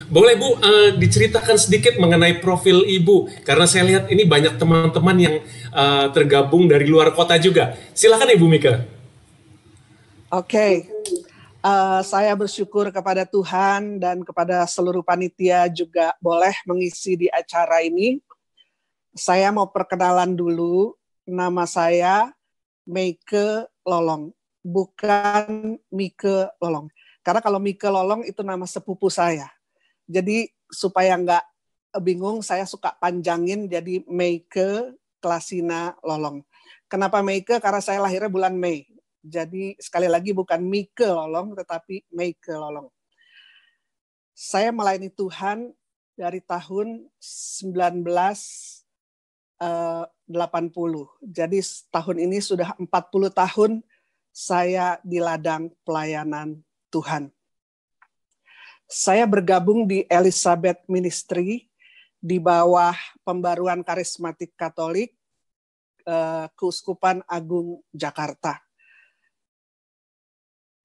Boleh Bu, diceritakan sedikit mengenai profil Ibu, karena saya lihat ini banyak teman-teman yang tergabung dari luar kota juga. Silakan Ibu Mika. Oke, saya bersyukur kepada Tuhan dan kepada seluruh panitia juga boleh mengisi di acara ini. Saya mau perkenalan dulu, nama saya Meike Lolong, bukan Mike Lolong. Karena kalau Mike Lolong itu nama sepupu saya. Jadi supaya nggak bingung, saya suka panjangin jadi Meike Klasina Lolong. Kenapa Meike? Karena saya lahirnya bulan Mei. Jadi sekali lagi bukan Mike Lolong, tetapi Meike Lolong. Saya melayani Tuhan dari tahun 1980. Jadi tahun ini sudah 40 tahun saya di ladang pelayanan Tuhan. Saya bergabung di Elizabeth Ministry di bawah Pembaruan Karismatik Katolik, Keuskupan Agung Jakarta.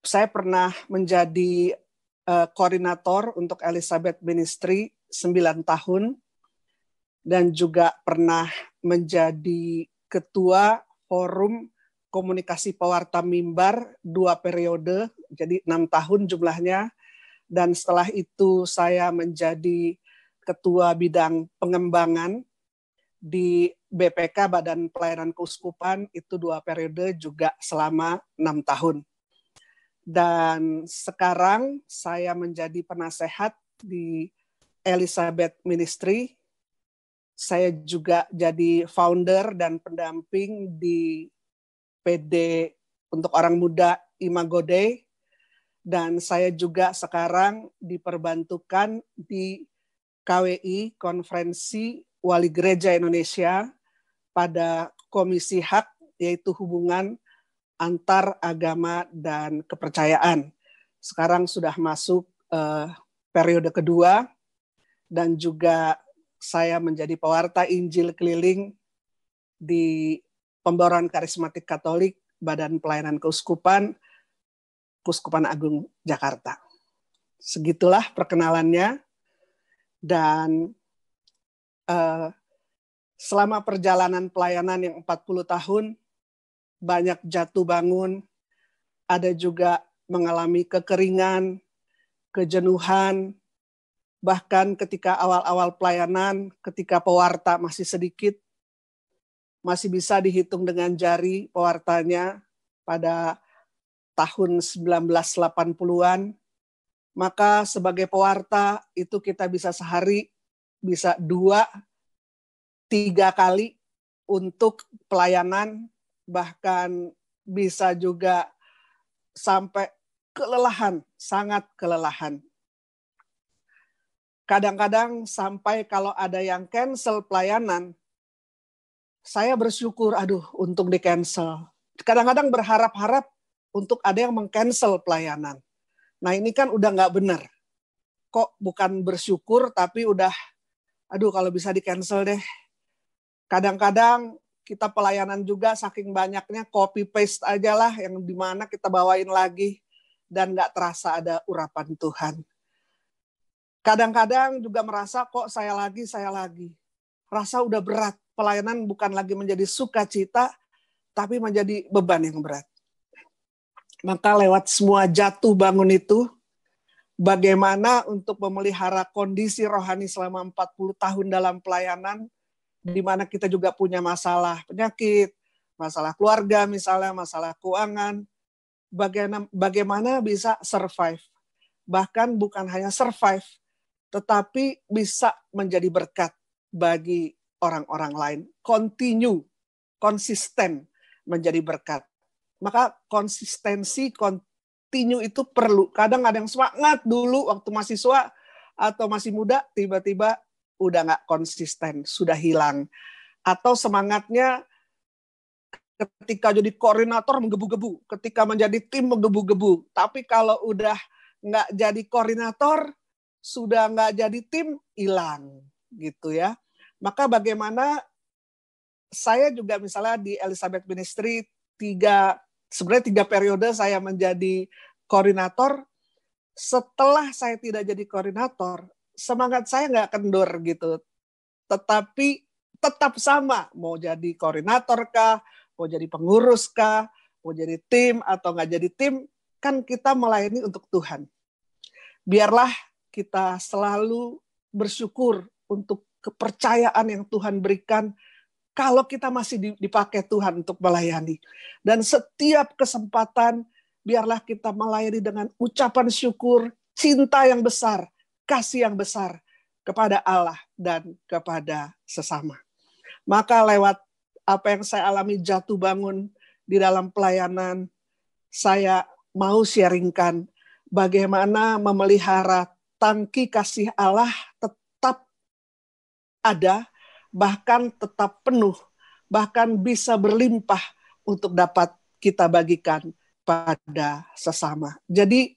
Saya pernah menjadi koordinator untuk Elizabeth Ministry 9 tahun dan juga pernah menjadi ketua Forum Komunikasi Pewarta Mimbar 2 periode, jadi 6 tahun jumlahnya. Dan setelah itu saya menjadi ketua bidang pengembangan di BPK, Badan Pelayanan Keuskupan, itu 2 periode juga selama 6 tahun. Dan sekarang saya menjadi penasehat di Elizabeth Ministry. Saya juga jadi founder dan pendamping di PD untuk orang muda Imago Dei. Dan saya juga sekarang diperbantukan di KWI, Konferensi Wali Gereja Indonesia, pada Komisi Hak, yaitu hubungan antar agama dan kepercayaan. Sekarang sudah masuk periode kedua, dan juga saya menjadi pewarta Injil keliling di Pembaruan Karismatik Katolik, Badan Pelayanan Keuskupan, Keuskupan Agung Jakarta. Segitulah perkenalannya. Dan selama perjalanan pelayanan yang 40 tahun, banyak jatuh bangun, ada juga mengalami kekeringan, kejenuhan, bahkan ketika awal-awal pelayanan, ketika pewarta masih sedikit, masih bisa dihitung dengan jari pewartanya pada tahun 1980-an, maka sebagai pewarta itu kita bisa sehari bisa 2-3 kali untuk pelayanan, bahkan bisa juga sampai kelelahan, sangat kelelahan. Kadang-kadang sampai kalau ada yang cancel pelayanan, saya bersyukur, untung di cancel. Kadang-kadang berharap-harap untuk ada yang meng-cancel pelayanan. Nah ini kan udah nggak benar. Kok bukan bersyukur, tapi udah, kalau bisa di-cancel deh. Kadang-kadang kita pelayanan juga saking banyaknya copy-paste aja lah, yang dimana kita bawain lagi, dan nggak terasa ada urapan Tuhan. Kadang-kadang juga merasa kok saya lagi. Rasa udah berat, pelayanan bukan lagi menjadi sukacita, tapi menjadi beban yang berat. Maka lewat semua jatuh bangun itu, bagaimana untuk memelihara kondisi rohani selama 40 tahun dalam pelayanan, di mana kita juga punya masalah penyakit, masalah keluarga misalnya, masalah keuangan, bagaimana bisa survive. Bahkan bukan hanya survive, tetapi bisa menjadi berkat bagi orang-orang lain. Konsisten menjadi berkat. Maka konsistensi, continue itu perlu. Kadang ada yang semangat dulu waktu mahasiswa atau masih muda, tiba-tiba udah nggak konsisten, sudah hilang. Atau semangatnya ketika jadi koordinator menggebu-gebu, ketika menjadi tim menggebu-gebu. Tapi kalau udah nggak jadi koordinator, sudah nggak jadi tim, hilang. Gitu ya. Maka bagaimana saya juga misalnya di Elizabeth Ministry, 3 periode saya menjadi koordinator. Setelah saya tidak jadi koordinator, semangat saya nggak kendor gitu. Tetapi tetap sama, mau jadi koordinator kah, mau jadi pengurus kah, mau jadi tim atau nggak jadi tim, kan kita melayani untuk Tuhan. Biarlah kita selalu bersyukur untuk kepercayaan yang Tuhan berikan kalau kita masih dipakai Tuhan untuk melayani. Dan setiap kesempatan, biarlah kita melayani dengan ucapan syukur, cinta yang besar, kasih yang besar kepada Allah dan kepada sesama. Maka lewat apa yang saya alami jatuh bangun di dalam pelayanan, saya mau sharingkan bagaimana memelihara tangki kasih Allah tetap ada, bahkan tetap penuh, bahkan bisa berlimpah untuk dapat kita bagikan pada sesama. Jadi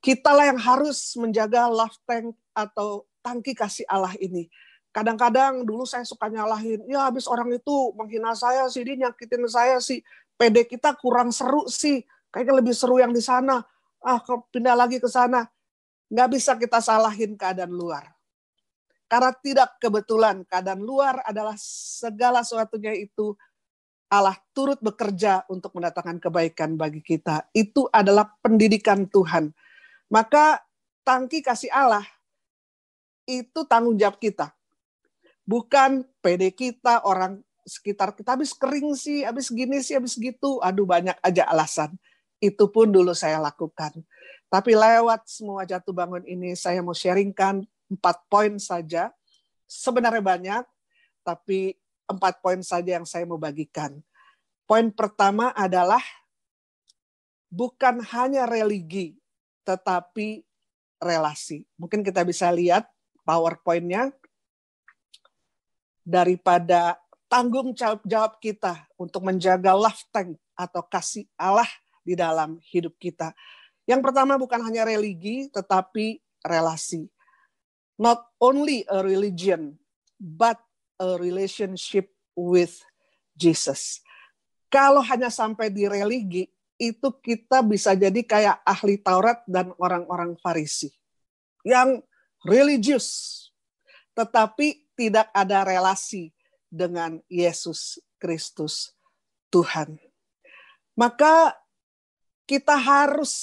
kitalah yang harus menjaga love tank atau tangki kasih Allah ini. Kadang-kadang dulu saya suka nyalahin, ya habis orang itu menghina saya sih, dia nyakitin saya sih, PD kita kurang seru sih, kayaknya lebih seru yang di sana, pindah lagi ke sana. Nggak bisa kita salahin keadaan luar. Karena tidak kebetulan keadaan luar adalah segala sesuatunya itu Allah turut bekerja untuk mendatangkan kebaikan bagi kita. Itu adalah pendidikan Tuhan. Maka tangki kasih Allah itu tanggung jawab kita. Bukan PD kita, orang sekitar kita, habis kering sih, habis gini sih, habis gitu. Aduh banyak aja alasan. Itu pun dulu saya lakukan. Tapi lewat semua jatuh bangun ini saya mau sharingkan 4 poin saja. Sebenarnya banyak, tapi 4 poin saja yang saya mau bagikan. Poin pertama adalah bukan hanya religi, tetapi relasi. Mungkin kita bisa lihat PowerPoint-nya. Daripada tanggung jawab kita untuk menjaga love tank atau kasih Allah di dalam hidup kita. Yang pertama bukan hanya religi, tetapi relasi. Not only a religion, but a relationship with Jesus. Kalau hanya sampai di religi, itu kita bisa jadi kayak ahli Taurat dan orang-orang Farisi. Yang religius, tetapi tidak ada relasi dengan Yesus Kristus Tuhan. Maka kita harus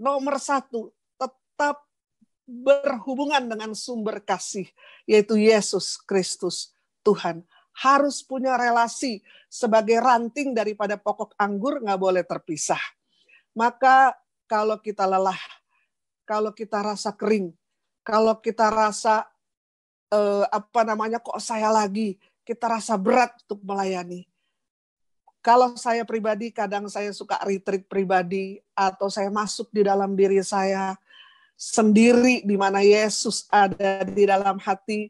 nomor 1 tetap berhubungan dengan sumber kasih, yaitu Yesus Kristus Tuhan. Harus punya relasi sebagai ranting daripada pokok anggur, nggak boleh terpisah. Maka kalau kita lelah, kalau kita rasa kering, kalau kita rasa kok saya lagi, kita rasa berat untuk melayani. Kalau saya pribadi, kadang saya suka retreat pribadi, atau saya masuk di dalam diri saya sendiri, di mana Yesus ada di dalam hati,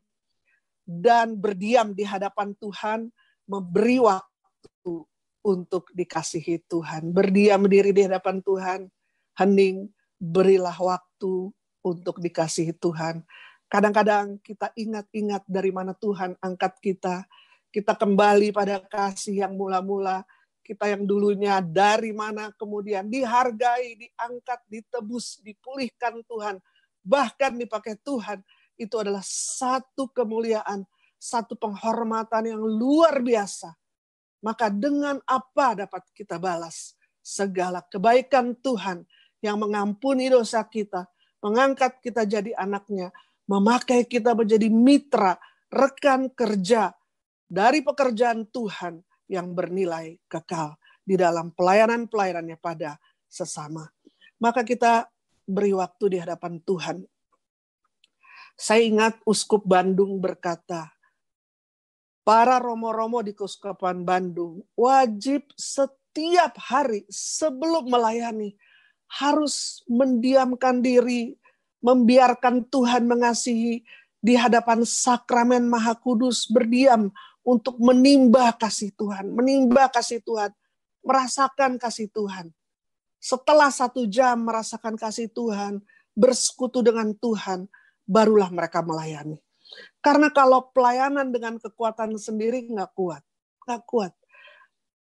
dan berdiam di hadapan Tuhan, memberi waktu untuk dikasihi Tuhan. Berdiam diri di hadapan Tuhan, hening, berilah waktu untuk dikasihi Tuhan. Kadang-kadang kita ingat-ingat dari mana Tuhan angkat kita. Kita kembali pada kasih yang mula-mula. Kita yang dulunya dari mana kemudian dihargai, diangkat, ditebus, dipulihkan Tuhan. Bahkan dipakai Tuhan. Itu adalah satu kemuliaan, satu penghormatan yang luar biasa. Maka dengan apa dapat kita balas? Segala kebaikan Tuhan yang mengampuni dosa kita, mengangkat kita jadi anaknya, memakai kita menjadi mitra, rekan kerja dari pekerjaan Tuhan yang bernilai kekal di dalam pelayanan-pelayanannya pada sesama. Maka kita beri waktu di hadapan Tuhan. Saya ingat Uskup Bandung berkata, para romo-romo di Keuskupan Bandung wajib setiap hari sebelum melayani harus mendiamkan diri, membiarkan Tuhan mengasihi di hadapan sakramen Maha Kudus, berdiam untuk menimba kasih Tuhan, merasakan kasih Tuhan. Setelah 1 jam merasakan kasih Tuhan, bersekutu dengan Tuhan, barulah mereka melayani. Karena kalau pelayanan dengan kekuatan sendiri nggak kuat.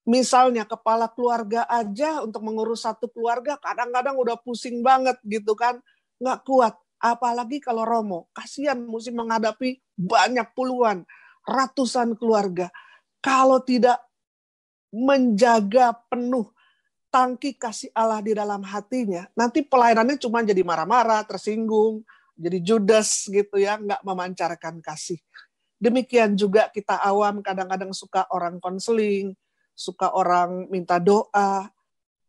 Misalnya kepala keluarga aja untuk mengurus satu keluarga, kadang-kadang udah pusing banget gitu kan, nggak kuat. Apalagi kalau Romo, kasihan mesti menghadapi banyak puluhan, ratusan keluarga. Kalau tidak menjaga penuh tangki kasih Allah di dalam hatinya, nanti pelayanannya cuma jadi marah-marah, tersinggung, jadi judes gitu ya, nggak memancarkan kasih. Demikian juga kita awam kadang-kadang suka orang konseling, suka orang minta doa,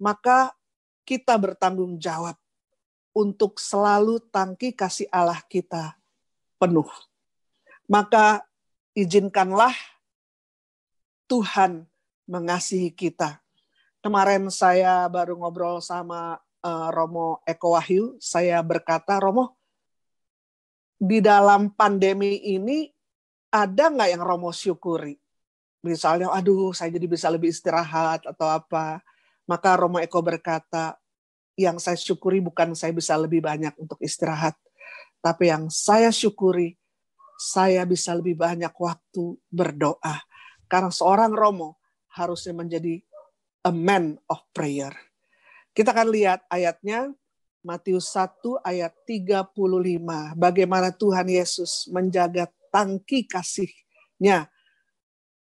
maka kita bertanggung jawab untuk selalu tangki kasih Allah kita penuh. Maka izinkanlah Tuhan mengasihi kita. Kemarin saya baru ngobrol sama Romo Eko Wahyu, saya berkata, Romo, di dalam pandemi ini ada nggak yang Romo syukuri? Misalnya, aduh saya jadi bisa lebih istirahat atau apa. Maka Romo Eko berkata, yang saya syukuri bukan saya bisa lebih banyak untuk istirahat, tapi yang saya syukuri, saya bisa lebih banyak waktu berdoa. Karena seorang Romo harusnya menjadi a man of prayer. Kita akan lihat ayatnya, Matius 1 ayat 35. Bagaimana Tuhan Yesus menjaga tangki kasih-Nya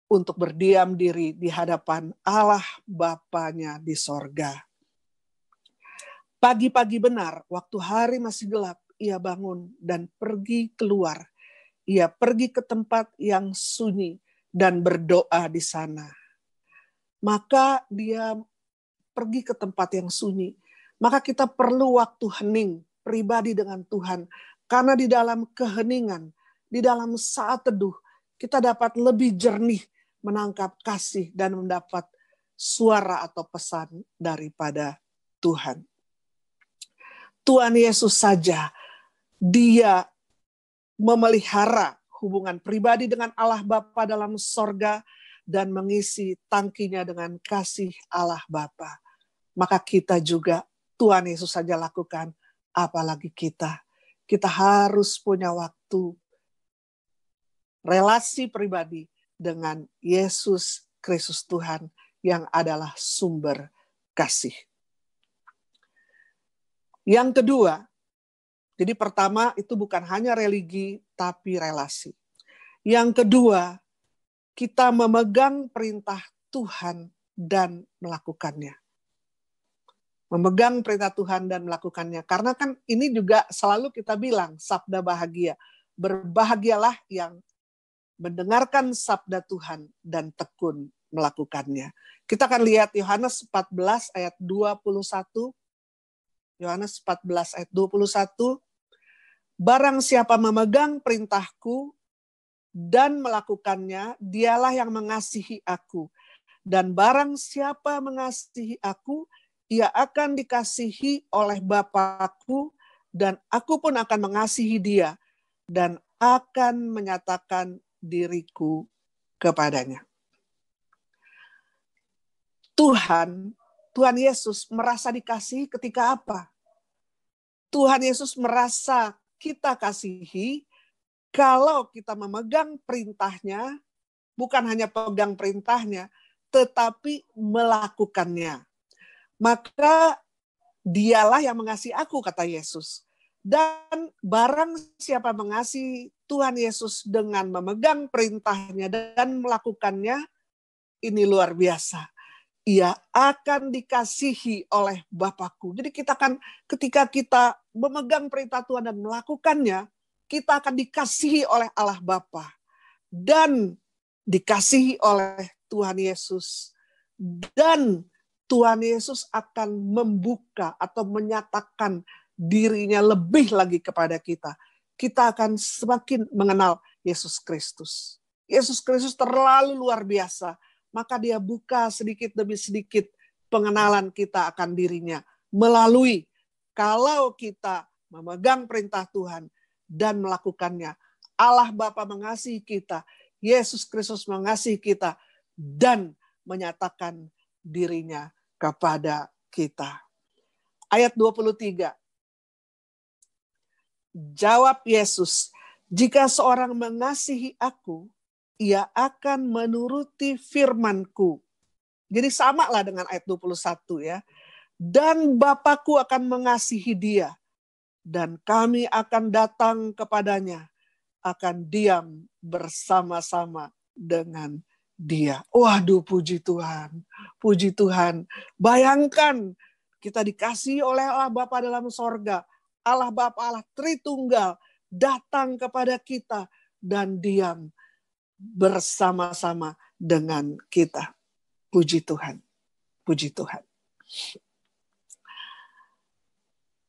untuk berdiam diri di hadapan Allah Bapanya di sorga. Pagi-pagi benar, waktu hari masih gelap, ia bangun dan pergi keluar. Ia pergi ke tempat yang sunyi dan berdoa di sana. Maka dia pergi ke tempat yang sunyi. Maka kita perlu waktu hening pribadi dengan Tuhan. Karena di dalam keheningan, di dalam saat teduh, kita dapat lebih jernih menangkap kasih dan mendapat suara atau pesan daripada Tuhan. Tuhan Yesus saja, dia memelihara hubungan pribadi dengan Allah Bapa dalam sorga dan mengisi tangkinya dengan kasih Allah Bapa. Maka kita juga, Tuhan Yesus saja lakukan, apalagi kita. Kita harus punya waktu relasi pribadi dengan Yesus Kristus Tuhan yang adalah sumber kasih. Yang kedua, jadi pertama itu bukan hanya religi, tapi relasi. Yang kedua, kita memegang perintah Tuhan dan melakukannya. Memegang perintah Tuhan dan melakukannya. Karena kan ini juga selalu kita bilang, sabda bahagia. Berbahagialah yang mendengarkan sabda Tuhan dan tekun melakukannya. Kita akan lihat Yohanes 14 ayat 21. Yohanes 14 ayat 21. Barang siapa memegang perintahku dan melakukannya, dialah yang mengasihi aku. Dan barang siapa mengasihi aku, ia akan dikasihi oleh Bapa-Ku, dan aku pun akan mengasihi dia, dan akan menyatakan diriku kepadanya. Tuhan Yesus merasa dikasihi ketika apa? Tuhan Yesus merasa kita kasihi kalau kita memegang perintahnya, bukan hanya pegang perintahnya, tetapi melakukannya. Maka dialah yang mengasihi aku, kata Yesus. Dan barang siapa mengasihi Tuhan Yesus dengan memegang perintahnya dan melakukannya, ini luar biasa. Ia akan dikasihi oleh Bapa-Ku. Jadi ketika kita memegang perintah Tuhan dan melakukannya, kita akan dikasihi oleh Allah Bapa dan dikasihi oleh Tuhan Yesus. Dan Tuhan Yesus akan membuka atau menyatakan dirinya lebih lagi kepada kita. Kita akan semakin mengenal Yesus Kristus. Yesus Kristus terlalu luar biasa. Maka dia buka sedikit demi sedikit pengenalan kita akan dirinya. Melalui kalau kita memegang perintah Tuhan dan melakukannya. Allah Bapa mengasihi kita. Yesus Kristus mengasihi kita. Dan menyatakan dirinya kepada kita. Ayat 23. Jawab Yesus, jika seorang mengasihi aku, ia akan menuruti firman-Ku. Jadi sama lah dengan ayat 21 ya. Dan Bapa-Ku akan mengasihi dia. dan kami akan datang kepadanya, akan diam bersama-sama dengan Dia. Waduh, puji Tuhan. Puji Tuhan. Bayangkan kita dikasihi oleh Allah Bapa dalam sorga. Allah Bapa, Allah Tritunggal datang kepada kita dan diam bersama-sama dengan kita. Puji Tuhan. Puji Tuhan.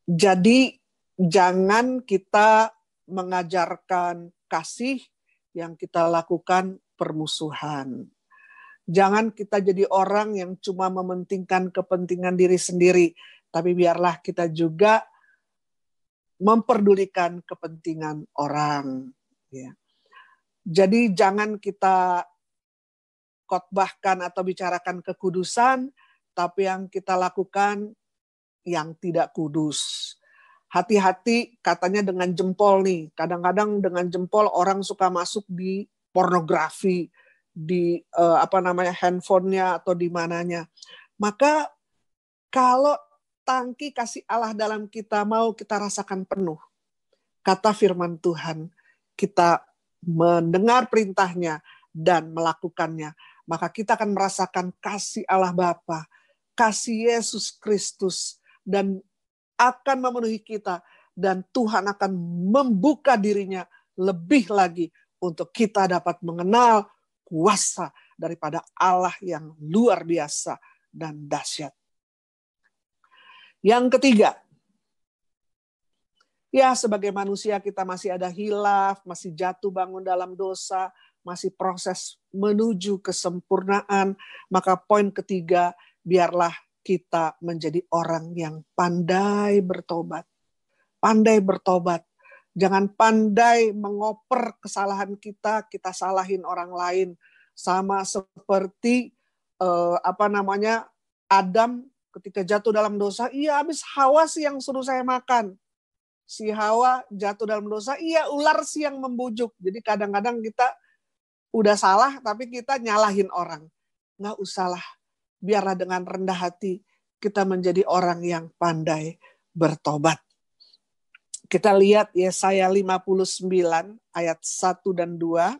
Jadi jangan kita mengajarkan kasih yang kita lakukan permusuhan. Jangan kita jadi orang yang cuma mementingkan kepentingan diri sendiri, tapi biarlah kita juga memperdulikan kepentingan orang. Ya. Jadi jangan kita khotbahkan atau bicarakan kekudusan, tapi yang kita lakukan yang tidak kudus. Hati-hati katanya dengan jempol nih. Kadang-kadang dengan jempol orang suka masuk di pornografi, di handphonenya atau di mananya. Maka kalau tangki kasih Allah dalam kita mau kita rasakan penuh, kata firman Tuhan, kita mendengar perintahnya dan melakukannya, maka kita akan merasakan kasih Allah Bapa, kasih Yesus Kristus, dan akan memenuhi kita, dan Tuhan akan membuka dirinya lebih lagi untuk kita dapat mengenal kuasa daripada Allah yang luar biasa dan dahsyat. Yang ketiga, ya sebagai manusia kita masih ada hilaf, masih jatuh bangun dalam dosa, masih proses menuju kesempurnaan. Maka poin ketiga, biarlah kita menjadi orang yang pandai bertobat. Pandai bertobat. Jangan pandai mengoper kesalahan kita salahin orang lain. Sama seperti Adam ketika jatuh dalam dosa, iya habis Hawa sih yang suruh saya makan. Si Hawa jatuh dalam dosa, iya ular sih yang membujuk. Jadi kadang-kadang kita udah salah tapi kita nyalahin orang. Nggak usahlah. Biarlah dengan rendah hati kita menjadi orang yang pandai bertobat. Kita lihat Yesaya 59 ayat 1 dan 2.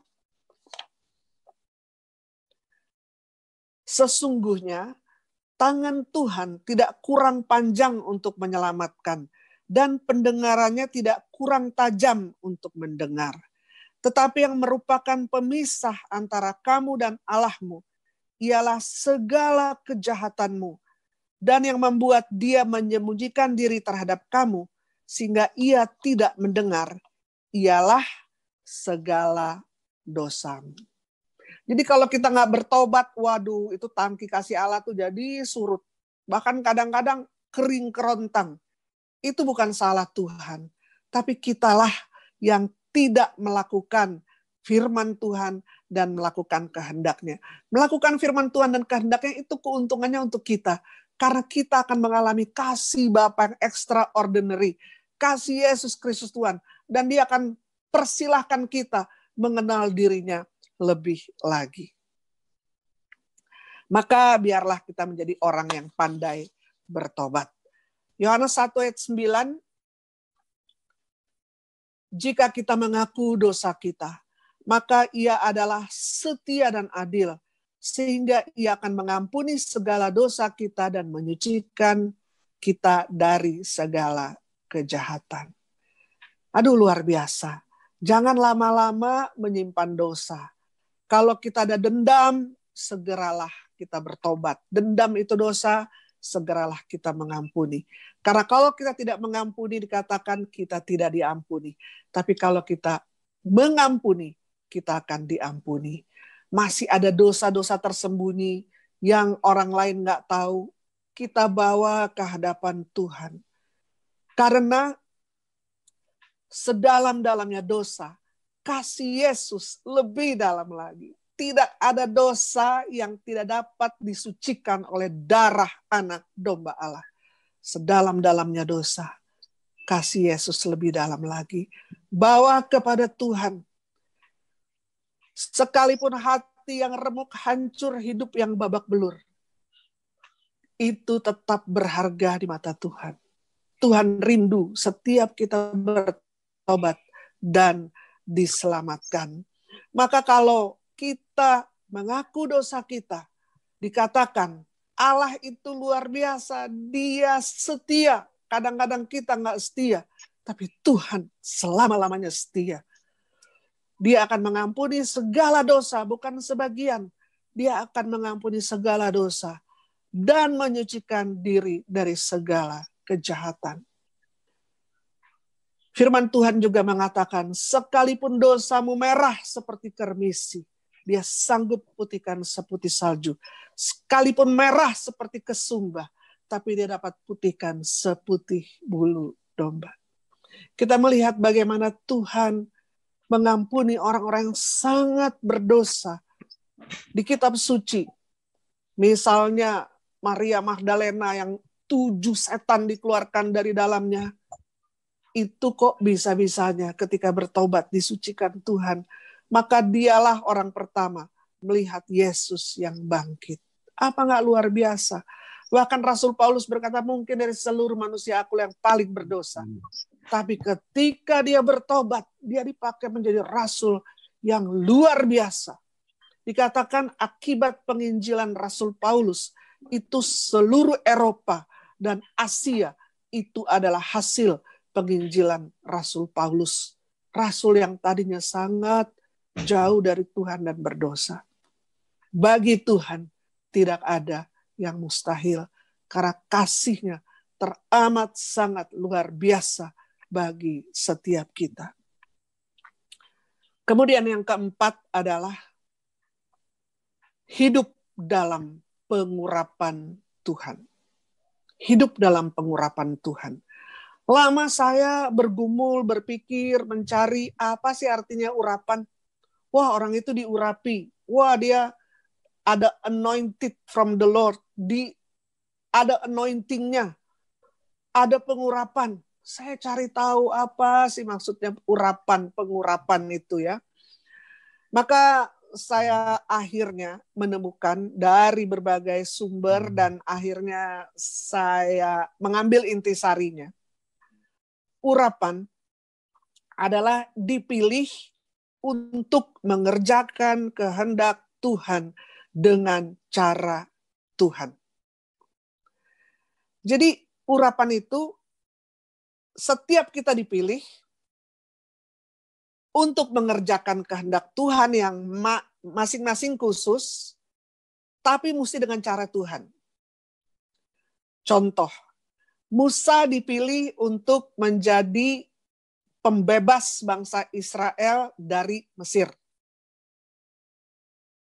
Sesungguhnya tangan Tuhan tidak kurang panjang untuk menyelamatkan, dan pendengarannya tidak kurang tajam untuk mendengar. Tetapi yang merupakan pemisah antara kamu dan Allahmu ialah segala kejahatanmu, dan yang membuat dia menyembunyikan diri terhadap kamu sehingga ia tidak mendengar ialah segala dosamu. Jadi kalau kita nggak bertobat, waduh itu tangki kasih Allah tuh jadi surut. Bahkan kadang-kadang kering kerontang. Itu bukan salah Tuhan, tapi kitalah yang tidak melakukan firman Tuhan dan melakukan kehendaknya. Melakukan firman Tuhan dan kehendaknya itu keuntungannya untuk kita. Karena kita akan mengalami kasih Bapa yang extraordinary. Kasih Yesus Kristus Tuhan. Dan dia akan persilahkan kita mengenal dirinya lebih lagi. Maka biarlah kita menjadi orang yang pandai bertobat. Yohanes 1 ayat 9. Jika kita mengaku dosa kita, maka ia adalah setia dan adil, sehingga ia akan mengampuni segala dosa kita dan menyucikan kita dari segala kejahatan. Aduh luar biasa. Jangan lama-lama menyimpan dosa. Kalau kita ada dendam, segeralah kita bertobat. Dendam itu dosa, segeralah kita mengampuni. Karena kalau kita tidak mengampuni, dikatakan kita tidak diampuni. Tapi kalau kita mengampuni, kita akan diampuni. Masih ada dosa-dosa tersembunyi yang orang lain nggak tahu, kita bawa ke hadapan Tuhan. Karena sedalam-dalamnya dosa, kasih Yesus lebih dalam lagi. Tidak ada dosa yang tidak dapat disucikan oleh darah anak domba Allah. Sedalam-dalamnya dosa, kasih Yesus lebih dalam lagi. Bawa kepada Tuhan. Sekalipun hati yang remuk, hancur, hidup yang babak belur, itu tetap berharga di mata Tuhan. Tuhan rindu setiap kita bertobat dan diselamatkan. Maka kalau kita mengaku dosa kita, dikatakan Allah itu luar biasa, Dia setia. Kadang-kadang kita nggak setia, tapi Tuhan selama-lamanya setia. Dia akan mengampuni segala dosa, bukan sebagian. Dia akan mengampuni segala dosa dan menyucikan diri dari segala kejahatan. Firman Tuhan juga mengatakan, sekalipun dosamu merah seperti kermisi, Dia sanggup putihkan seputih salju. Sekalipun merah seperti kesumba, tapi Dia dapat putihkan seputih bulu domba. Kita melihat bagaimana Tuhan mengampuni orang-orang yang sangat berdosa di kitab suci. Misalnya Maria Magdalena yang 7 setan dikeluarkan dari dalamnya. Itu kok bisa-bisanya ketika bertobat disucikan Tuhan. Maka dialah orang pertama melihat Yesus yang bangkit. Apa nggak luar biasa? Bahkan Rasul Paulus berkata, mungkin dari seluruh manusia aku yang paling berdosa. Tapi ketika dia bertobat, dia dipakai menjadi rasul yang luar biasa. Dikatakan akibat penginjilan Rasul Paulus, itu seluruh Eropa dan Asia itu adalah hasil penginjilan Rasul Paulus. Rasul yang tadinya sangat jauh dari Tuhan dan berdosa. Bagi Tuhan tidak ada yang mustahil, karena kasih-Nya teramat sangat luar biasa bagi setiap kita. Kemudian yang keempat adalah hidup dalam pengurapan Tuhan. Hidup dalam pengurapan Tuhan. Lama saya bergumul, berpikir, mencari apa sih artinya urapan. Wah, orang itu diurapi. Wah, dia ada anointed from the Lord. Ada anointing-nya. Ada pengurapan. Saya cari tahu apa sih maksudnya pengurapan itu ya. Maka saya akhirnya menemukan dari berbagai sumber dan akhirnya saya mengambil intisarinya. Urapan adalah dipilih untuk mengerjakan kehendak Tuhan dengan cara Tuhan. Jadi urapan itu setiap kita dipilih untuk mengerjakan kehendak Tuhan yang masing-masing khusus, tapi mesti dengan cara Tuhan. Contoh, Musa dipilih untuk menjadi pembebas bangsa Israel dari Mesir.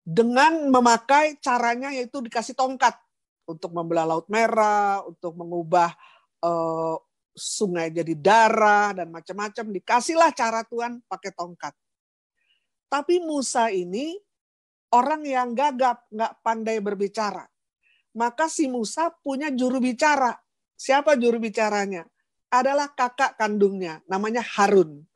Dengan memakai caranya yaitu dikasih tongkat untuk membelah Laut Merah, untuk mengubah sungai jadi darah dan macam-macam. Dikasihlah cara Tuhan pakai tongkat. Tapi Musa ini orang yang gagap, nggak pandai berbicara. Maka si Musa punya juru bicara. Siapa juru bicaranya? Adalah kakak kandungnya, namanya Harun.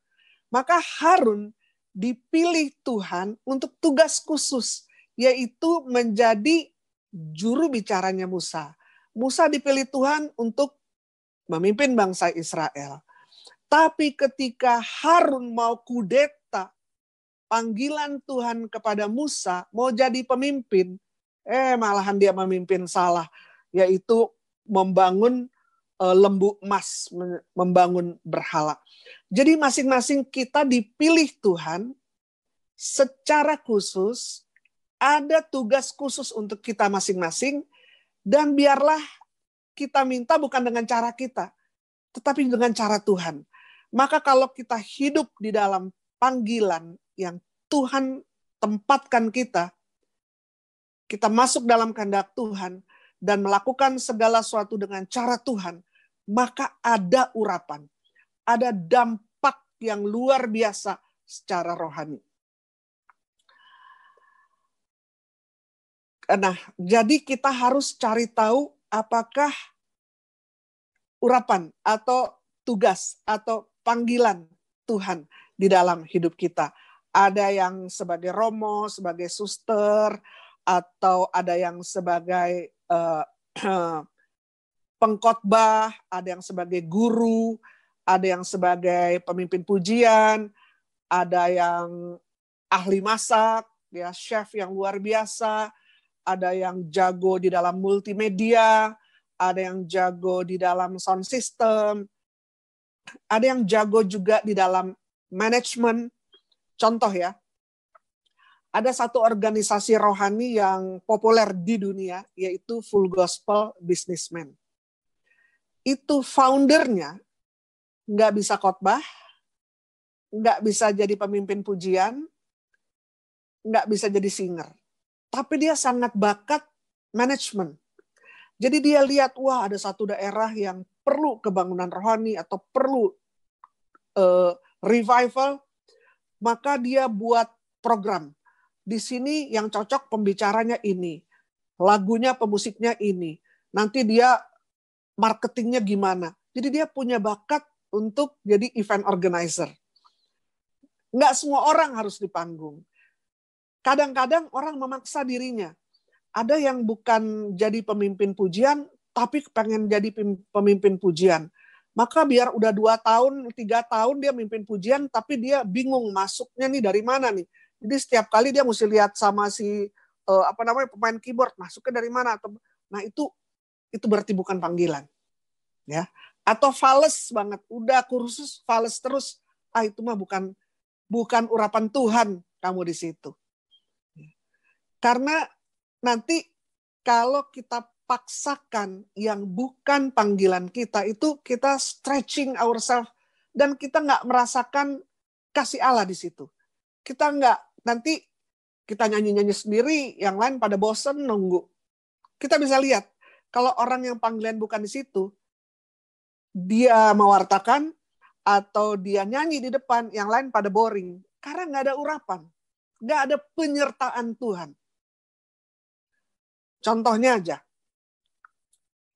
Maka Harun dipilih Tuhan untuk tugas khusus, yaitu menjadi juru bicaranya Musa. Musa dipilih Tuhan untuk memimpin bangsa Israel. Tapi ketika Harun mau kudeta, panggilan Tuhan kepada Musa mau jadi pemimpin, malahan dia memimpin salah, yaitu membangun lembu emas, membangun berhala. Jadi masing-masing kita dipilih Tuhan secara khusus, ada tugas khusus untuk kita masing-masing, dan biarlah kita minta bukan dengan cara kita, tetapi dengan cara Tuhan. Maka kalau kita hidup di dalam panggilan yang Tuhan tempatkan kita masuk dalam kehendak Tuhan, dan melakukan segala sesuatu dengan cara Tuhan, maka ada urapan. Ada dampak yang luar biasa secara rohani. Nah, jadi kita harus cari tahu apakah urapan atau tugas atau panggilan Tuhan di dalam hidup kita. Ada yang sebagai romo, sebagai suster, atau ada yang sebagai pengkhotbah, ada yang sebagai guru, ada yang sebagai pemimpin pujian, ada yang ahli masak, ya chef yang luar biasa, ada yang jago di dalam multimedia, ada yang jago di dalam sound system, ada yang jago juga di dalam manajemen. Contoh ya, ada satu organisasi rohani yang populer di dunia, yaitu Full Gospel Businessman. Itu foundernya nggak bisa khotbah, nggak bisa jadi pemimpin pujian, nggak bisa jadi singer. Tapi dia sangat bakat manajemen. Jadi dia lihat, wah ada satu daerah yang perlu kebangunan rohani atau perlu revival, maka dia buat program. Di sini yang cocok pembicaranya ini, lagunya, pemusiknya ini. Nanti dia marketingnya gimana. Jadi dia punya bakat untuk jadi event organizer. Nggak semua orang harus di panggung. Kadang-kadang orang memaksa dirinya. Ada yang bukan jadi pemimpin pujian, tapi pengen jadi pemimpin pujian. Maka biar udah 2 tahun, 3 tahun dia mimpin pujian, tapi dia bingung masuknya nih dari mana nih. Jadi setiap kali dia mesti lihat sama si pemain keyboard, masuknya dari mana. Nah itu berarti bukan panggilan. Ya. Atau fales banget, udah kursus fales terus. Itu mah bukan urapan Tuhan kamu di situ. Karena nanti kalau kita paksakan yang bukan panggilan kita, itu kita stretching ourselves dan kita nggak merasakan kasih Allah di situ. Kita nggak, nanti kita nyanyi-nyanyi sendiri, yang lain pada bosen nunggu. Kita bisa lihat, kalau orang yang panggilan bukan di situ, dia mewartakan atau dia nyanyi di depan, yang lain pada boring. Karena nggak ada urapan, nggak ada penyertaan Tuhan. Contohnya aja,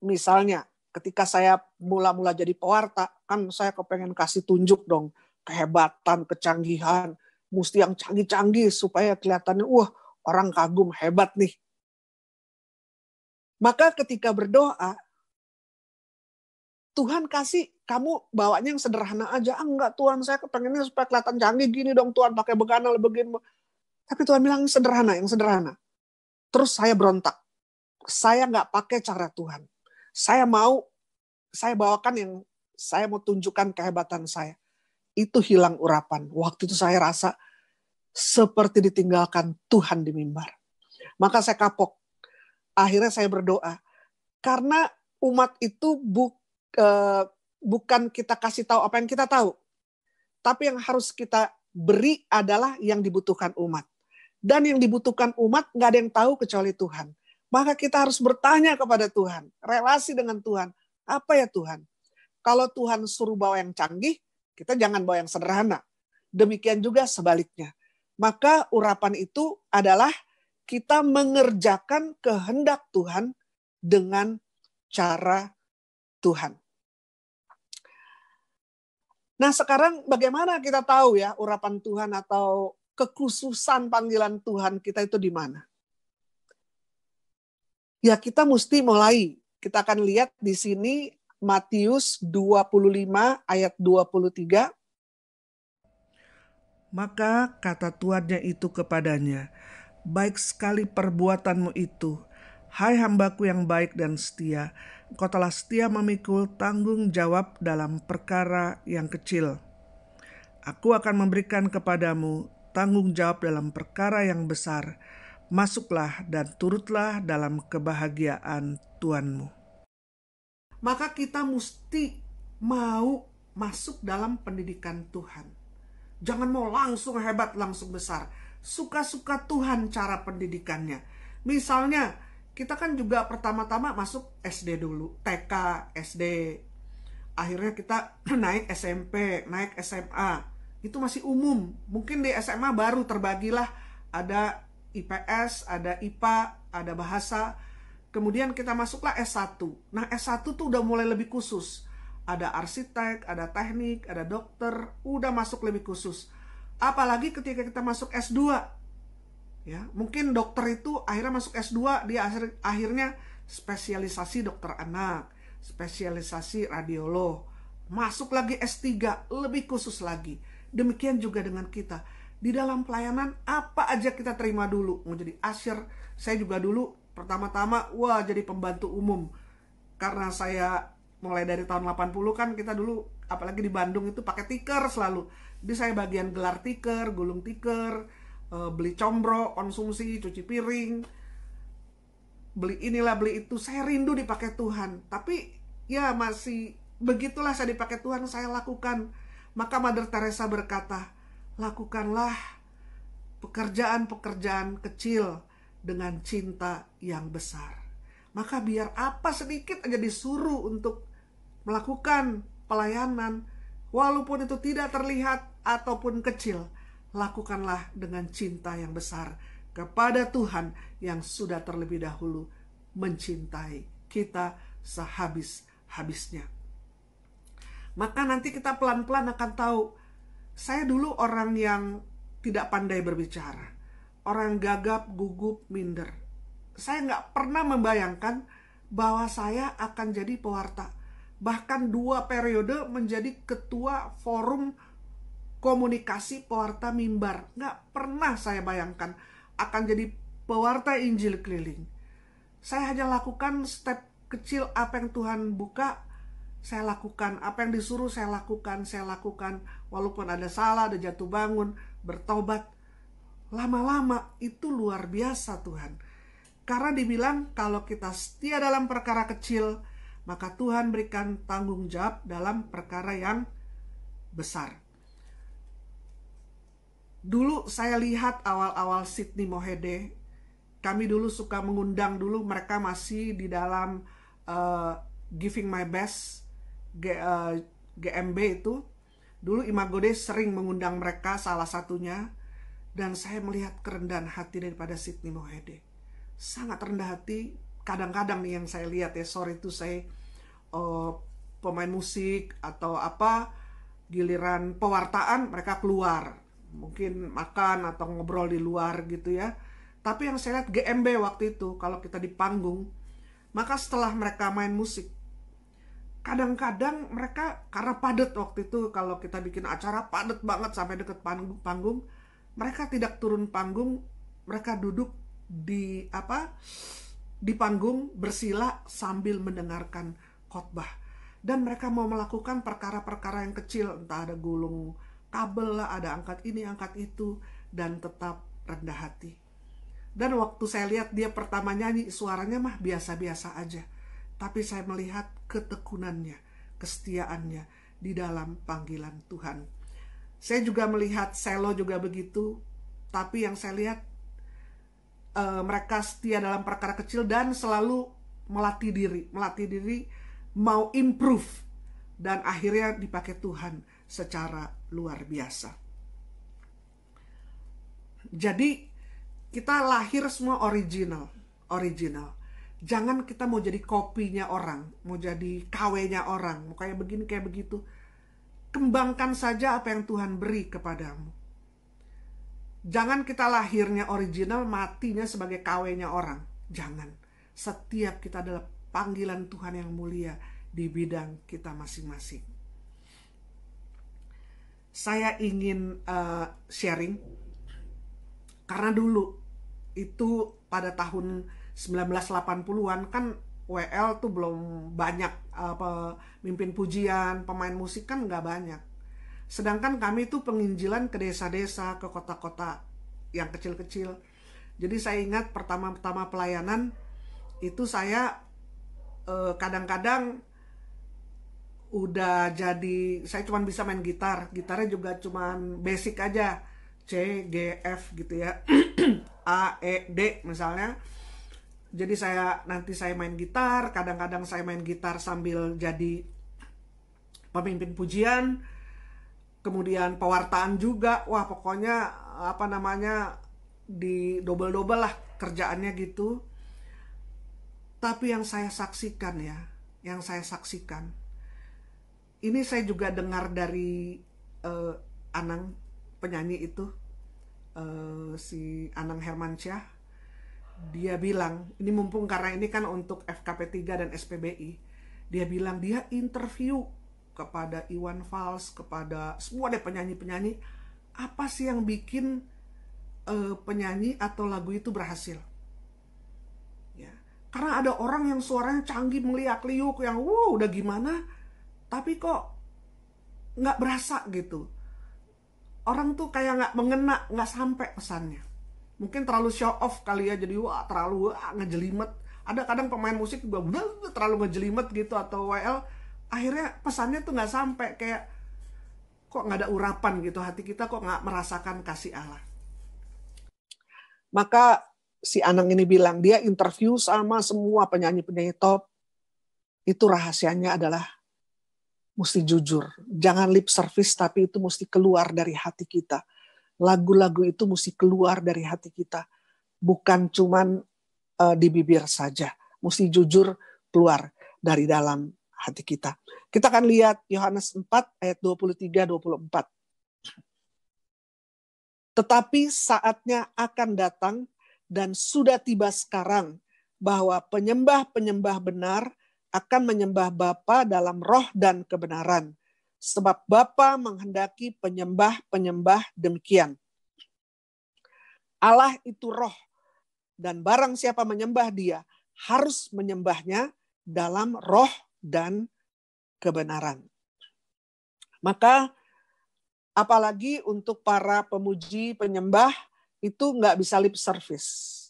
misalnya ketika saya mula-mula jadi pewarta, kan saya kepengen kasih tunjuk dong, kehebatan, kecanggihan, mesti yang canggih-canggih supaya kelihatannya, wah orang kagum, hebat nih. Maka ketika berdoa, Tuhan kasih, kamu bawanya yang sederhana aja. Enggak Tuhan, saya kepengennya supaya kelihatan canggih gini dong Tuhan, pakai beganal begini. Tapi Tuhan bilang yang sederhana. Terus saya berontak. Saya nggak pakai cara Tuhan. Saya bawakan yang saya mau tunjukkan kehebatan saya. Itu hilang urapan. Waktu itu saya rasa seperti ditinggalkan Tuhan di mimbar. Maka saya kapok. Akhirnya saya berdoa. Karena umat itu bukan kita kasih tahu apa yang kita tahu. Tapi yang harus kita beri adalah yang dibutuhkan umat. Dan yang dibutuhkan umat nggak ada yang tahu kecuali Tuhan. Maka kita harus bertanya kepada Tuhan. Relasi dengan Tuhan. Apa ya Tuhan? Kalau Tuhan suruh bawa yang canggih, kita jangan bawa yang sederhana. Demikian juga sebaliknya. Maka urapan itu adalah kita mengerjakan kehendak Tuhan dengan cara Tuhan. Nah sekarang bagaimana kita tahu ya urapan Tuhan atau kekhususan panggilan Tuhan kita itu di mana? Ya kita mesti mulai. Kita akan lihat di sini Matius 25 ayat 23. Maka kata tuannya itu kepadanya, baik sekali perbuatanmu itu, hai hambaku yang baik dan setia, engkau telah setia memikul tanggung jawab dalam perkara yang kecil. Aku akan memberikan kepadamu tanggung jawab dalam perkara yang besar. Masuklah dan turutlah dalam kebahagiaan Tuhanmu. Maka kita mesti mau masuk dalam pendidikan Tuhan. Jangan mau langsung hebat, langsung besar. Suka-suka Tuhan cara pendidikannya. Misalnya, kita kan juga pertama-tama masuk SD dulu. TK, SD. Akhirnya kita naik SMP, naik SMA. Itu masih umum. Mungkin di SMA baru terbagilah ada IPS, ada IPA, ada bahasa. Kemudian kita masuklah S1. Nah S1 tuh udah mulai lebih khusus. Ada arsitek, ada teknik, ada dokter. Udah masuk lebih khusus. Apalagi ketika kita masuk S2. Ya, mungkin dokter itu akhirnya masuk S2. Dia akhirnya spesialisasi dokter anak. spesialisasi radiolog, masuk lagi S3, lebih khusus lagi. Demikian juga dengan kita. Di dalam pelayanan, apa aja kita terima dulu. Mau jadi usher, saya juga dulu pertama-tama, jadi pembantu umum. Karena saya mulai dari tahun 80 kan kita dulu, apalagi di Bandung itu pakai tikar selalu. Jadi saya bagian gelar tikar, gulung tikar, beli combro, konsumsi, cuci piring, beli inilah, beli itu. Saya rindu dipakai Tuhan. Tapi ya masih begitulah saya dipakai Tuhan, saya lakukan. Maka Mother Teresa berkata, lakukanlah pekerjaan-pekerjaan kecil dengan cinta yang besar. Maka biar apa sedikit aja disuruh untuk melakukan pelayanan, walaupun itu tidak terlihat ataupun kecil, lakukanlah dengan cinta yang besar kepada Tuhan yang sudah terlebih dahulu mencintai kita sehabis-habisnya. Maka nanti kita pelan-pelan akan tahu, saya dulu orang yang tidak pandai berbicara, orang gagap, gugup, minder. Saya nggak pernah membayangkan bahwa saya akan jadi pewarta. Bahkan 2 periode menjadi ketua forum komunikasi pewarta mimbar. Nggak pernah saya bayangkan akan jadi pewarta Injil keliling. Saya hanya lakukan step kecil, apa yang Tuhan buka, saya lakukan. Apa yang disuruh saya lakukan. Walaupun ada salah, ada jatuh bangun, bertobat. Lama-lama itu luar biasa Tuhan. Karena dibilang kalau kita setia dalam perkara kecil, maka Tuhan berikan tanggung jawab dalam perkara yang besar. Dulu saya lihat awal-awal Sydney Mohede, kami dulu suka mengundang, dulu mereka masih di dalam Giving My Best, GMB itu. Dulu Imagode sering mengundang mereka, salah satunya. Dan saya melihat kerendahan hati daripada Sydney Mohede. Sangat rendah hati. Kadang-kadang yang saya lihat ya, sorry itu saya pemain musik atau apa, giliran pewartaan mereka keluar, mungkin makan atau ngobrol di luar gitu ya. Tapi yang saya lihat GMB waktu itu, kalau kita di panggung, maka setelah mereka main musik, kadang-kadang mereka, karena padat waktu itu, kalau kita bikin acara padat banget sampai deket panggung, mereka tidak turun panggung, mereka duduk di panggung bersila sambil mendengarkan khotbah. Dan mereka mau melakukan perkara-perkara yang kecil, entah ada gulung kabel lah, ada angkat ini, angkat itu, dan tetap rendah hati. Dan waktu saya lihat dia pertama nyanyi, suaranya mah biasa-biasa aja. Tapi saya melihat ketekunannya, kesetiaannya di dalam panggilan Tuhan. Saya juga melihat selo juga begitu. Tapi yang saya lihat, mereka setia dalam perkara kecil dan selalu melatih diri, mau improve, dan akhirnya dipakai Tuhan secara luar biasa. Jadi kita lahir semua original. Jangan kita mau jadi kopinya orang, mau jadi KW-nya orang, mau kayak begini kayak begitu. Kembangkan saja apa yang Tuhan beri kepadamu. Jangan kita lahirnya original, matinya sebagai KW-nya orang. Jangan. Setiap kita adalah panggilan Tuhan yang mulia di bidang kita masing-masing. Saya ingin sharing, karena dulu itu pada tahun 1980-an kan WL tuh belum banyak, pemimpin pujian, pemain musik kan nggak banyak. Sedangkan kami itu penginjilan ke desa-desa, ke kota-kota yang kecil-kecil. Jadi saya ingat pertama-tama pelayanan itu saya kadang-kadang udah jadi, saya cuma bisa main gitar. Gitarnya juga cuma basic aja, C, G, F gitu ya. A, E, D misalnya. Jadi nanti saya main gitar, kadang-kadang saya main gitar sambil jadi pemimpin pujian, kemudian pewartaan juga. Wah, pokoknya di double-double lah kerjaannya gitu. Tapi yang saya saksikan, ini saya juga dengar dari Anang, penyanyi itu, si Anang Hermansyah. Dia bilang, ini mumpung karena ini kan untuk FKP 3 dan SPBI, Dia bilang dia interview kepada Iwan Fals, kepada semua deh penyanyi-penyanyi, apa sih yang bikin penyanyi atau lagu itu berhasil. Ya. Karena ada orang yang suaranya canggih, meliak-liuk, yang udah gimana, tapi kok nggak berasa gitu. Orang tuh kayak nggak mengena, nggak sampai pesannya. Mungkin terlalu show off kali ya, jadi terlalu ngejelimet. Ada kadang pemain musik juga terlalu ngejelimet gitu, atau WL, akhirnya pesannya tuh nggak sampai, kayak kok nggak ada urapan gitu, hati kita kok nggak merasakan kasih Allah. Maka si Anang ini bilang, dia interview sama semua penyanyi-penyanyi top, itu rahasianya adalah mesti jujur. Jangan lip service, tapi itu mesti keluar dari hati kita. Lagu-lagu itu mesti keluar dari hati kita. Bukan cuman di bibir saja. Mesti jujur keluar dari dalam hati kita. Kita akan lihat Yohanes 4 ayat 23-24. Tetapi saatnya akan datang dan sudah tiba sekarang bahwa penyembah-penyembah benar akan menyembah Bapa dalam roh dan kebenaran. Sebab Bapa menghendaki penyembah-penyembah demikian. Allah itu roh, dan barang siapa menyembah dia, harus menyembahnya dalam roh dan kebenaran. Maka apalagi untuk para pemuji, penyembah, itu nggak bisa lip service.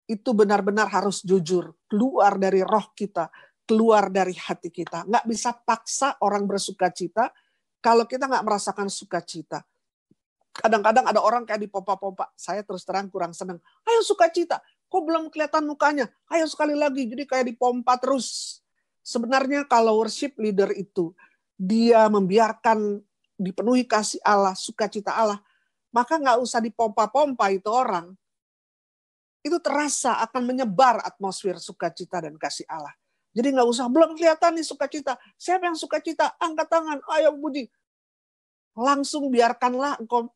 Itu benar-benar harus jujur, keluar dari roh kita, keluar dari hati kita. Nggak bisa paksa orang bersuka cita kalau kita nggak merasakan sukacita. Kadang-kadang ada orang kayak dipompa-pompa. Saya terus terang kurang senang. Ayo sukacita. Kok belum kelihatan mukanya? Ayo sekali lagi. Jadi kayak dipompa terus. Sebenarnya kalau worship leader itu, dia membiarkan dipenuhi kasih Allah, sukacita Allah, maka nggak usah dipompa-pompa itu orang. Itu terasa akan menyebar atmosfer sukacita dan kasih Allah. Jadi nggak usah, belum kelihatan nih sukacita. Siapa yang sukacita? Angkat tangan, ayo puji. Langsung biarkanlah engkau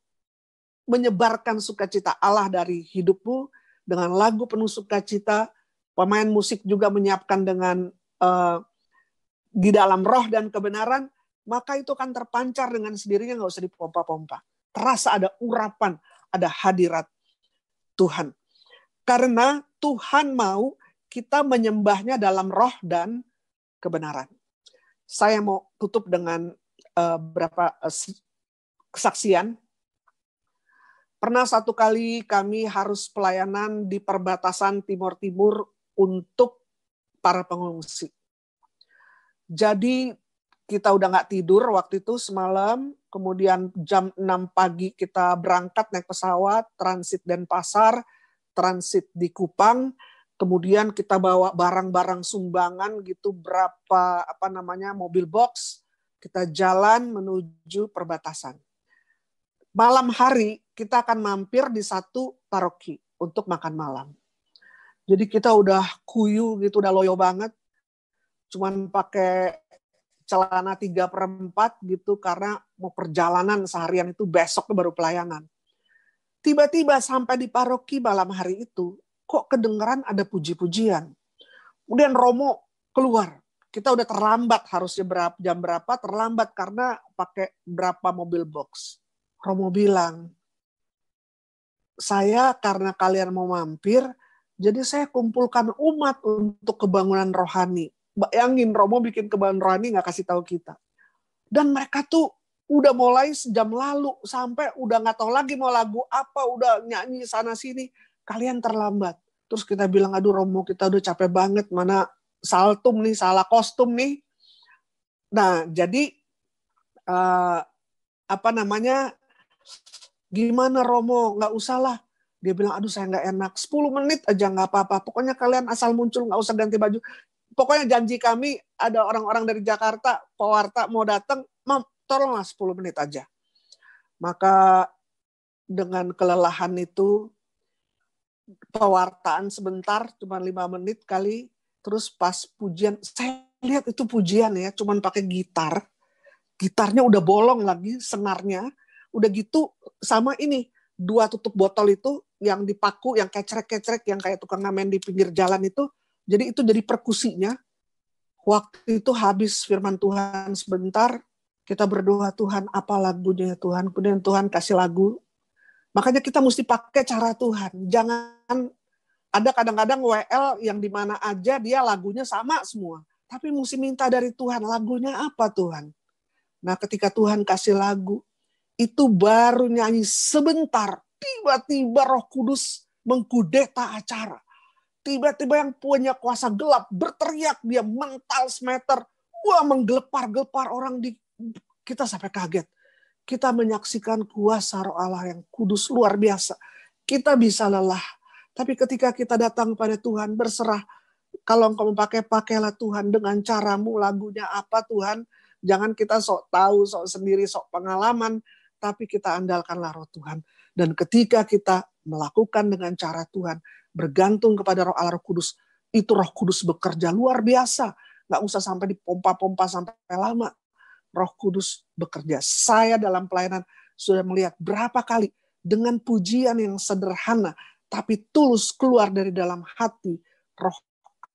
menyebarkan sukacita Allah dari hidupmu dengan lagu penuh sukacita. Pemain musik juga menyiapkan dengan di dalam roh dan kebenaran, maka itu akan terpancar dengan sendirinya, nggak usah dipompa-pompa. Terasa ada urapan, ada hadirat Tuhan. Karena Tuhan mau kita menyembahnya dalam roh dan kebenaran. Saya mau tutup dengan beberapa kesaksian. Pernah satu kali kami harus pelayanan di perbatasan Timur-Timur untuk para pengungsi. Jadi kita udah nggak tidur waktu itu semalam, kemudian jam 6 pagi kita berangkat naik pesawat, transit Denpasar, transit di Kupang, kemudian kita bawa barang-barang sumbangan gitu, berapa mobil box, kita jalan menuju perbatasan. Malam hari kita akan mampir di satu paroki untuk makan malam. Jadi kita udah kuyu gitu, udah loyo banget, cuman pakai celana 3/4 gitu karena mau perjalanan seharian, itu besok baru pelayanan. Tiba-tiba sampai di paroki malam hari itu, kok kedengeran ada puji-pujian. Kemudian Romo keluar. Kita udah terlambat, harusnya jam berapa, terlambat karena pakai berapa mobil box. Romo bilang, saya karena kalian mau mampir, jadi saya kumpulkan umat untuk kebangunan rohani. Bayangin Romo bikin kebangunan rohani nggak kasih tahu kita. Dan mereka tuh udah mulai sejam lalu, sampai udah nggak tahu lagi mau lagu apa, udah nyanyi sana sini. Kalian terlambat. Terus kita bilang, aduh Romo, kita udah capek banget, mana saltum nih, salah kostum nih. Nah jadi gimana Romo, nggak usah lah. Dia bilang, aduh saya nggak enak, 10 menit aja nggak apa-apa. Pokoknya kalian asal muncul, nggak usah ganti baju. Pokoknya janji kami, ada orang-orang dari Jakarta, pewarta mau datang, tolonglah 10 menit aja. Maka dengan kelelahan itu, pewartaan sebentar, cuma 5 menit kali, terus pas pujian, saya lihat itu pujian ya, cuma pakai gitar. Gitarnya udah bolong lagi, senarnya. Udah gitu sama ini, 2 tutup botol itu yang dipaku, yang kecrek-kecrek, yang kayak tukang ngamen di pinggir jalan itu. Jadi itu jadi perkusinya. Waktu itu habis firman Tuhan sebentar, kita berdoa, Tuhan apa lagunya Tuhan, kemudian Tuhan kasih lagu. Makanya kita mesti pakai cara Tuhan. Jangan ada kadang-kadang WL yang di mana aja dia lagunya sama semua. Tapi mesti minta dari Tuhan, lagunya apa Tuhan? Nah ketika Tuhan kasih lagu, itu baru nyanyi sebentar, tiba-tiba Roh Kudus mengkudeta acara. Tiba-tiba yang punya kuasa gelap berteriak, dia mental semeter, wah menggelepar-gelepar orang di kita sampai kaget. Kita menyaksikan kuasa Roh Allah yang kudus luar biasa. Kita bisa lelah, tapi ketika kita datang pada Tuhan berserah, kalau engkau memakai, pakailah Tuhan dengan caramu, lagunya apa Tuhan. Jangan kita sok tahu, sok sendiri, sok pengalaman, tapi kita andalkanlah Roh Tuhan. Dan ketika kita melakukan dengan cara Tuhan, bergantung kepada Roh Allah Roh Kudus, itu Roh Kudus bekerja luar biasa. Nggak usah sampai dipompa-pompa sampai lama. Roh Kudus bekerja. Saya dalam pelayanan sudah melihat berapa kali dengan pujian yang sederhana, tapi tulus keluar dari dalam hati, Roh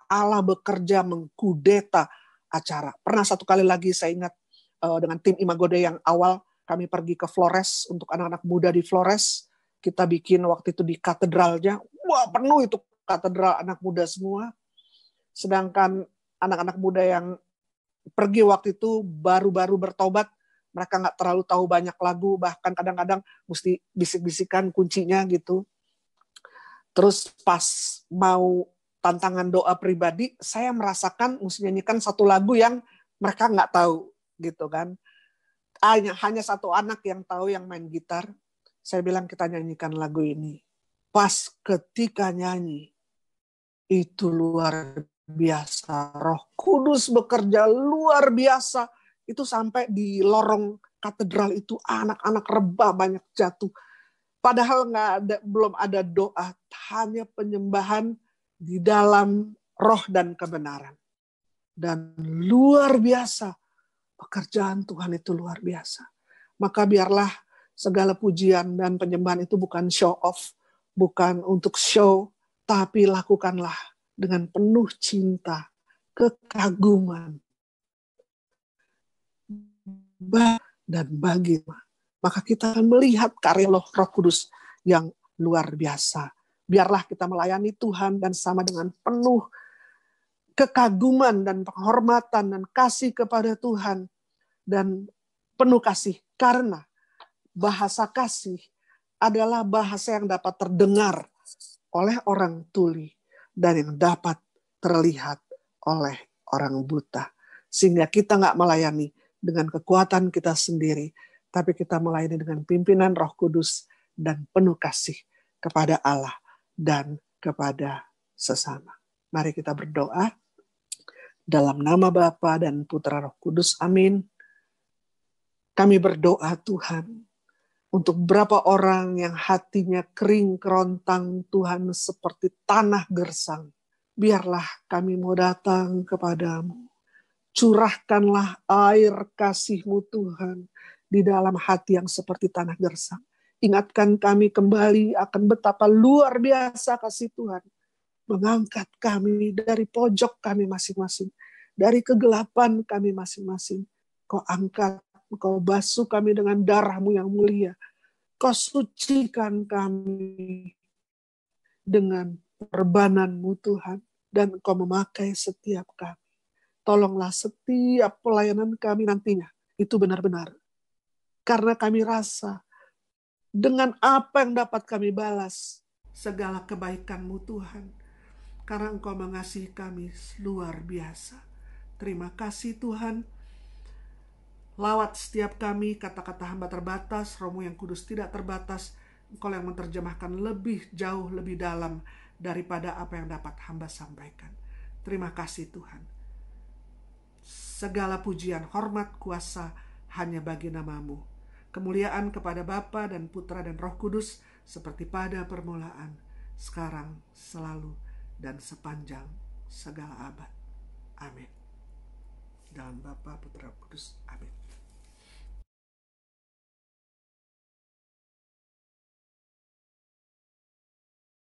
Allah bekerja mengkudeta acara. Pernah satu kali lagi saya ingat dengan tim Imagode yang awal, kami pergi ke Flores untuk anak-anak muda di Flores. Kita bikin waktu itu di katedralnya. Wah penuh itu katedral anak muda semua. Sedangkan anak-anak muda yang pergi waktu itu baru-baru bertobat. Mereka nggak terlalu tahu banyak lagu. Bahkan kadang-kadang mesti bisik-bisikan kuncinya gitu. Terus pas mau tantangan doa pribadi, saya merasakan mesti nyanyikan satu lagu yang mereka nggak tahu gitu kan. Hanya satu anak yang tahu yang main gitar. Saya bilang kita nyanyikan lagu ini. Pas ketika nyanyi, itu luar biasa. Roh Kudus bekerja luar biasa. Itu sampai di lorong katedral itu anak-anak rebah banyak jatuh. Padahal belum ada doa, hanya penyembahan di dalam roh dan kebenaran. Dan luar biasa, pekerjaan Tuhan itu luar biasa. Maka biarlah segala pujian dan penyembahan itu bukan show off, bukan untuk show, tapi lakukanlah dengan penuh cinta, kekaguman, dan bagi. Maka kita akan melihat karya Roh Kudus yang luar biasa. Biarlah kita melayani Tuhan dan sama dengan penuh kekaguman dan penghormatan dan kasih kepada Tuhan. Dan penuh kasih. Karena bahasa kasih adalah bahasa yang dapat terdengar oleh orang tuli. Dan yang dapat terlihat oleh orang buta. Sehingga kita nggak melayani dengan kekuatan kita sendiri. Tapi kita melayani dengan pimpinan Roh Kudus dan penuh kasih kepada Allah dan kepada sesama. Mari kita berdoa dalam nama Bapa dan Putra Roh Kudus. Amin. Kami berdoa Tuhan untuk berapa orang yang hatinya kering kerontang Tuhan seperti tanah gersang. Biarlah kami mau datang kepadamu. Curahkanlah air kasih-Mu Tuhan di dalam hati yang seperti tanah gersang. Ingatkan kami kembali akan betapa luar biasa kasih Tuhan. Mengangkat kami dari pojok kami masing-masing. Dari kegelapan kami masing-masing. Kau angkat, Kau basuh kami dengan darah-Mu yang mulia. Kau sucikan kami dengan perbanan-Mu Tuhan. Dan Kau memakai setiap kami. Tolonglah setiap pelayanan kami nantinya. Itu benar-benar. Karena kami rasa dengan apa yang dapat kami balas segala kebaikan-Mu Tuhan. Karena Engkau mengasihi kami luar biasa. Terima kasih Tuhan. Lawat setiap kami, kata-kata hamba terbatas, Roh-Mu yang kudus tidak terbatas. Engkau yang menerjemahkan lebih jauh, lebih dalam daripada apa yang dapat hamba sampaikan. Terima kasih Tuhan. Segala pujian, hormat, kuasa hanya bagi nama-Mu. Kemuliaan kepada Bapa dan Putra dan Roh Kudus seperti pada permulaan, sekarang, selalu, dan sepanjang segala abad. Amin. Dalam Bapa, Putra, Roh Kudus. Amin.